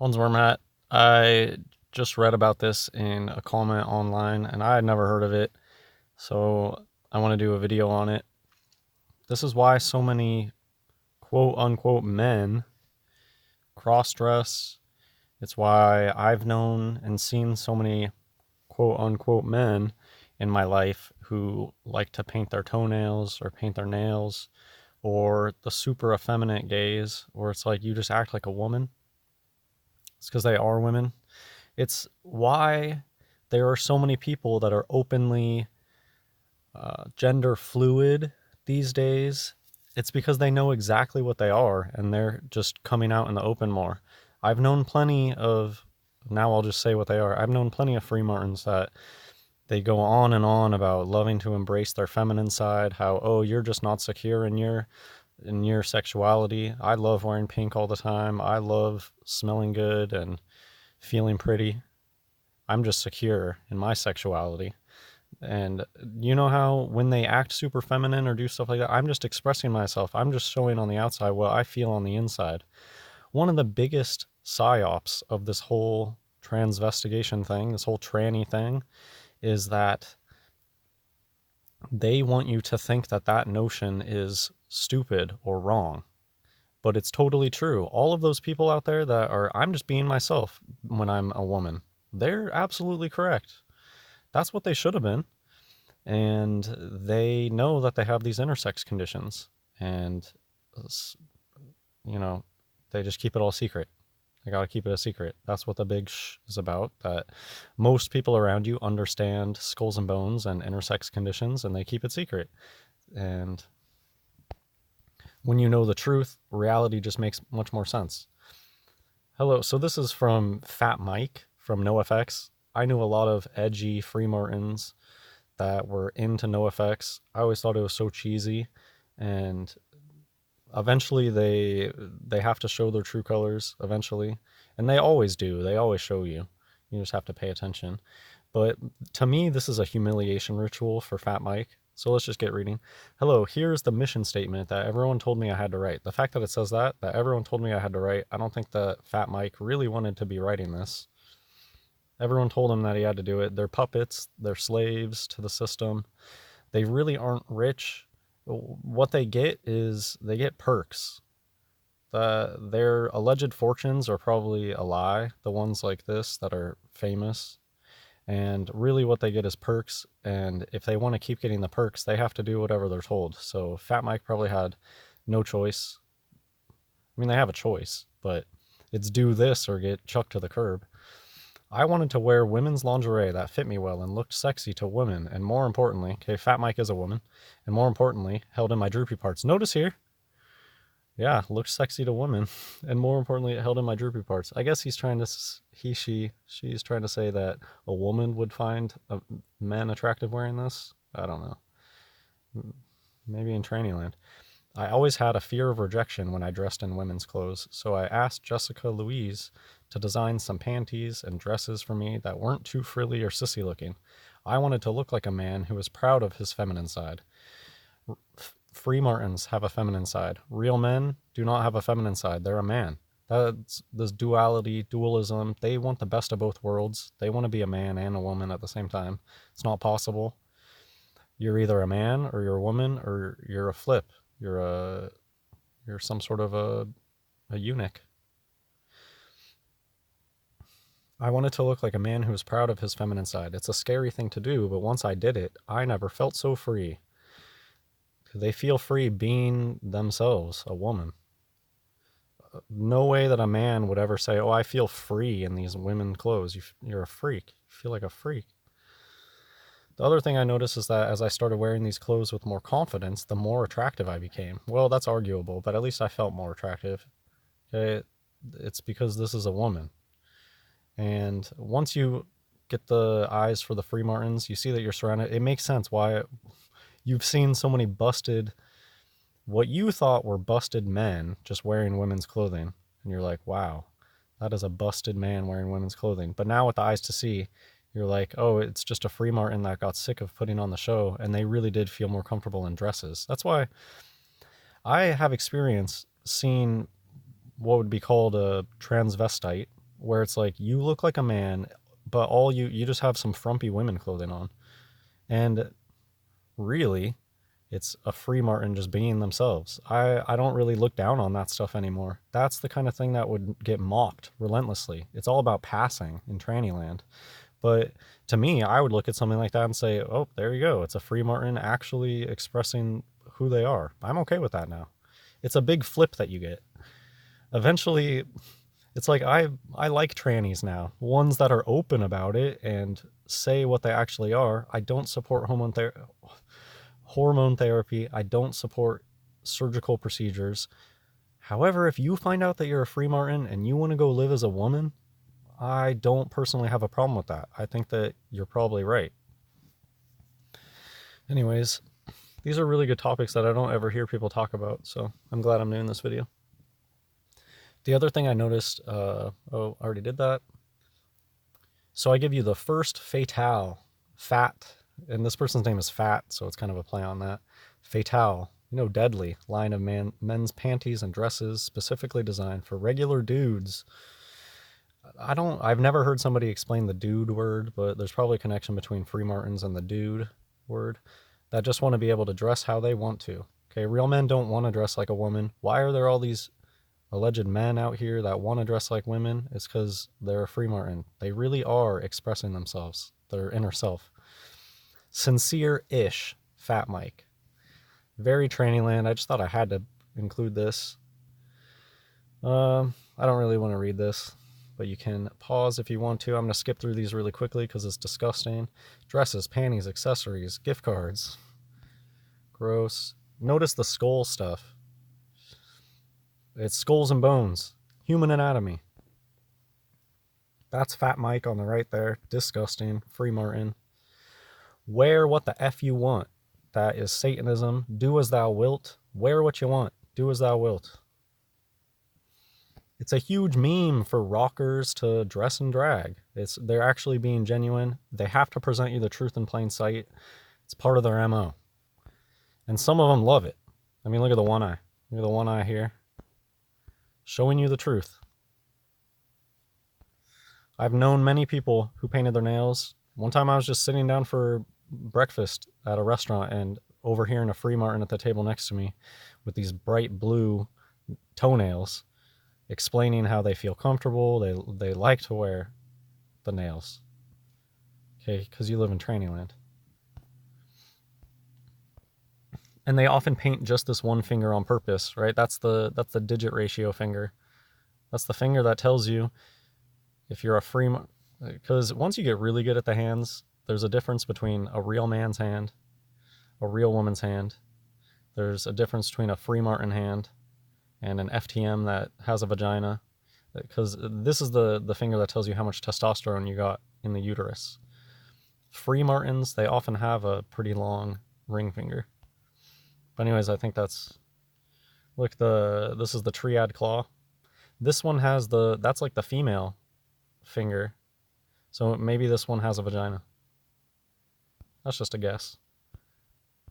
One's where I'm at. I just read about this in a comment online and I had never heard of it. So I want to do a video on it. This is why so many quote unquote men cross dress. It's why I've known and seen so many quote unquote men in my life who like to paint their toenails or paint their nails, or the super effeminate gays where it's like you just act like a woman. It's because they are women. It's why there are so many people that are openly gender fluid these days. It's because they know exactly what they are and they're just coming out in the open more. I've known plenty of, now I'll just say what they are. I've known plenty of free martins that they go on and on about loving to embrace their feminine side, how, oh, you're just not secure in your sexuality. I love wearing pink all the time. I love smelling good and feeling pretty. I'm just secure in my sexuality. And you know how when they act super feminine or do stuff like that, I'm just expressing myself. I'm just showing on the outside what I feel on the inside. One of the biggest psyops of this whole transvestigation thing, this whole tranny thing, is that they want you to think that that notion is stupid or wrong. But it's totally true. All of those people out there that are, I'm just being myself when I'm a woman, they're absolutely correct. That's what they should have been. And they know that they have these intersex conditions. And, you know, they just keep it all secret. They got to keep it a secret. That's what the big is about. That most people around you understand skulls and bones and intersex conditions, and they keep it secret. And when you know the truth, reality just makes much more sense. Hello, so this is from Fat Mike from NoFX. I knew a lot of edgy free martins that were into NoFX. I always thought it was so cheesy, and eventually they have to show their true colors eventually, and they always do. They always show you. You just have to pay attention. But to me, this is a humiliation ritual for Fat Mike. So let's just get reading. Hello, here's the mission statement that everyone told me I had to write. The fact that it says that everyone told me I had to write, I don't think that Fat Mike really wanted to be writing this. Everyone told him that he had to do it. They're puppets, they're slaves to the system. They really aren't rich. What they get is they get perks. Their alleged fortunes are probably a lie, the ones like this that are famous. And really what they get is perks, and if they want to keep getting the perks, they have to do whatever they're told. So Fat Mike probably had no choice. I mean, they have a choice, but it's do this or get chucked to the curb. I wanted to wear women's lingerie that fit me well and looked sexy to women, and more importantly, okay, Fat Mike is a woman, and more importantly, held in my droopy parts. Notice here, yeah, looked sexy to women, and more importantly, it held in my droopy parts. I guess he's trying to, she's trying to say that a woman would find a man attractive wearing this. I don't know. Maybe in tranny land. I always had a fear of rejection when I dressed in women's clothes, so I asked Jessica Louise to design some panties and dresses for me that weren't too frilly or sissy looking. I wanted to look like a man who was proud of his feminine side. Free martins have a feminine side. Real men do not have a feminine side. They're a man. That's this duality, dualism. They want the best of both worlds. They want to be a man and a woman at the same time. It's not possible. You're either a man or you're a woman or you're a flip. You're some sort of a eunuch. I wanted to look like a man who was proud of his feminine side. It's a scary thing to do, but once I did it, I never felt so free. They feel free being themselves, a woman. No way that a man would ever say, oh, I feel free in these women clothes. You're a freak. You feel like a freak. The other thing I noticed is that as I started wearing these clothes with more confidence, the more attractive I became. Well, that's arguable, but at least I felt more attractive. Okay? It's because this is a woman. And once you get the eyes for the free martins, you see that you're surrounded. It makes sense why you've seen so many busted, what you thought were busted men just wearing women's clothing. And you're like, wow, that is a busted man wearing women's clothing. But now with the eyes to see, you're like, oh, it's just a free martin that got sick of putting on the show. And they really did feel more comfortable in dresses. That's why I have experience seeing what would be called a transvestite where it's like you look like a man, but all you just have some frumpy women clothing on. And really, it's a free martin just being themselves. I don't really look down on that stuff anymore. That's the kind of thing that would get mocked relentlessly. It's all about passing in tranny land. But to me, I would look at something like that and say, oh, there you go. It's a free martin actually expressing who they are. I'm okay with that now. It's a big flip that you get. Eventually, it's like I like trannies now, ones that are open about it and say what they actually are. I don't support hormone therapy. I don't support surgical procedures. However, if you find out that you're a free martin and you want to go live as a woman, I don't personally have a problem with that. I think that you're probably right. Anyways, these are really good topics that I don't ever hear people talk about, so I'm glad I'm doing this video. The other thing I noticed, I already did that. So I give you the first fatale, fat, and this person's name is Fat, so it's kind of a play on that. Fatale, deadly, line of men's panties and dresses specifically designed for regular dudes. I've never heard somebody explain the dude word, but there's probably a connection between free martins and the dude word, that just want to be able to dress how they want to. Okay, real men don't want to dress like a woman. Why are there all these alleged men out here that want to dress like women? It's because they're a free martin. They really are expressing themselves, their inner self. Sincere-ish Fat Mike. Very tranny land. I just thought I had to include this. I don't really want to read this, but you can pause if you want to. I'm going to skip through these really quickly because it's disgusting. Dresses, panties, accessories, gift cards. Gross. Notice the skull stuff. It's skulls and bones. Human anatomy. That's Fat Mike on the right there. Disgusting. Free martin. Wear what the F you want. That is Satanism. Do as thou wilt. Wear what you want. Do as thou wilt. It's a huge meme for rockers to dress and drag. They're actually being genuine. They have to present you the truth in plain sight. It's part of their MO. And some of them love it. I mean, look at the one eye. Look at the one eye here. Showing you the truth. I've known many people who painted their nails. One time I was just sitting down for breakfast at a restaurant and overhearing a free martin at the table next to me with these bright blue toenails explaining how they feel comfortable. They like to wear the nails. Okay, because you live in tranny land. And they often paint just this one finger on purpose, right? That's the digit ratio finger. That's the finger that tells you if you're a free, because once you get really good at the hands, there's a difference between a real man's hand, a real woman's hand. There's a difference between a free martin hand and an FTM that has a vagina, because this is the finger that tells you how much testosterone you got in the uterus. Free martins, they often have a pretty long ring finger. But anyways, I think that's, look, this is the triad claw. This one has that's like the female finger. So maybe this one has a vagina. That's just a guess.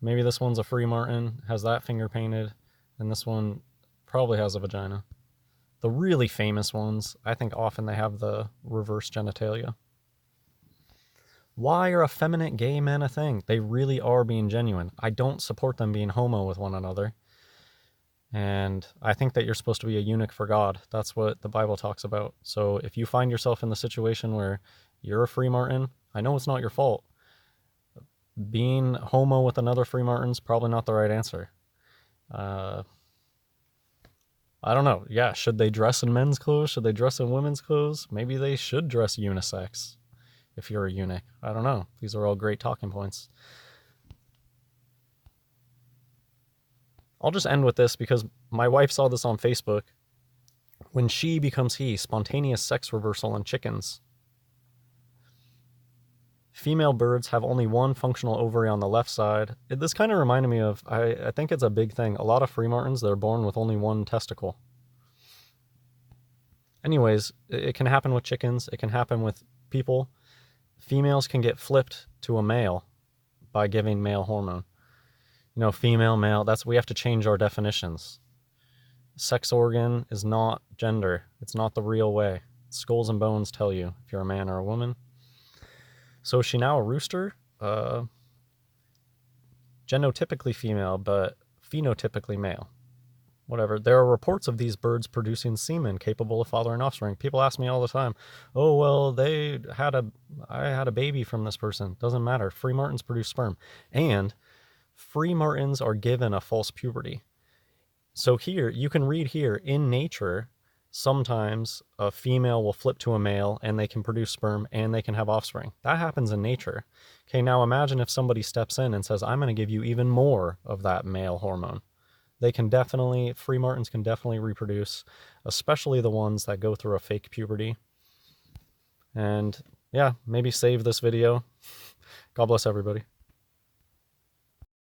Maybe this one's a free martin, has that finger painted, and this one probably has a vagina. The really famous ones, I think often they have the reverse genitalia. Why are effeminate gay men a thing? They really are being genuine. I don't support them being homo with one another. And I think that you're supposed to be a eunuch for God. That's what the Bible talks about. So if you find yourself in the situation where you're a free martin, I know it's not your fault. Being homo with another free martin's probably not the right answer. I don't know. Yeah, should they dress in men's clothes? Should they dress in women's clothes? Maybe they should dress unisex if you're a eunuch. I don't know. These are all great talking points. I'll just end with this because my wife saw this on Facebook. When she becomes he, spontaneous sex reversal in chickens. Female birds have only one functional ovary on the left side. This kind of reminded me of, I think it's a big thing. A lot of free martins, they're born with only one testicle. Anyways, it can happen with chickens. It can happen with people. Females can get flipped to a male by giving male hormone. Female, male, we have to change our definitions. Sex organ is not gender. It's not the real way. Skulls and bones tell you if you're a man or a woman. So is she now a rooster? Genotypically female, but phenotypically male. Whatever. There are reports of these birds producing semen capable of fathering offspring. People ask me all the time, "Oh, well, I had a baby from this person." Doesn't matter. Free martins produce sperm, and free martins are given a false puberty. So here, you can read here, in nature, sometimes a female will flip to a male and they can produce sperm and they can have offspring. That happens in nature. Okay, now imagine if somebody steps in and says, "I'm going to give you even more of that male hormone." They can definitely, free martins can definitely reproduce, especially the ones that go through a fake puberty. And yeah, maybe save this video. God bless everybody.